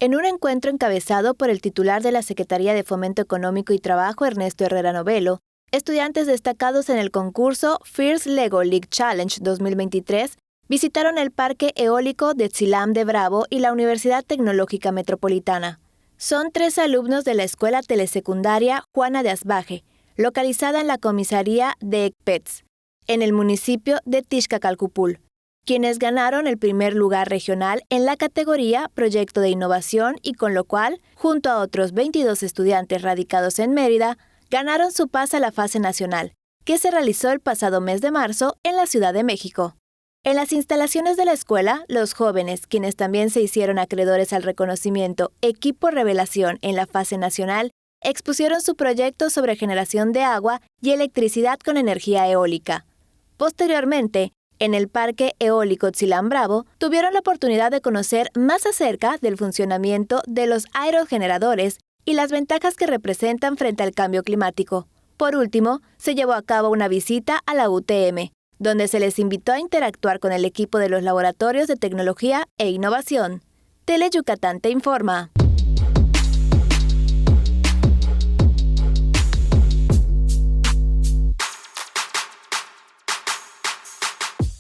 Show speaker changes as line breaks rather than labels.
En un encuentro encabezado por el titular de la Secretaría de Fomento Económico y Trabajo, Ernesto Herrera Novelo, estudiantes destacados en el concurso First Lego League Challenge 2023 visitaron el Parque Eólico de Tzilam de Bravo y la Universidad Tecnológica Metropolitana. Son 3 alumnos de la Escuela Telesecundaria Juana de Asbaje, localizada en la comisaría de Ecpets, en el municipio de Tixcacalcupul, quienes ganaron el primer lugar regional en la categoría Proyecto de Innovación y con lo cual, junto a otros 22 estudiantes radicados en Mérida, ganaron su pase a la fase nacional, que se realizó el pasado mes de marzo en la Ciudad de México. En las instalaciones de la escuela, los jóvenes, quienes también se hicieron acreedores al reconocimiento Equipo Revelación en la fase nacional, expusieron su proyecto sobre generación de agua y electricidad con energía eólica. Posteriormente, en el Parque Eólico Tzilam Bravo, tuvieron la oportunidad de conocer más acerca del funcionamiento de los aerogeneradores y las ventajas que representan frente al cambio climático. Por último, se llevó a cabo una visita a la UTM, donde se les invitó a interactuar con el equipo de los laboratorios de tecnología e innovación. Tele Yucatán te informa.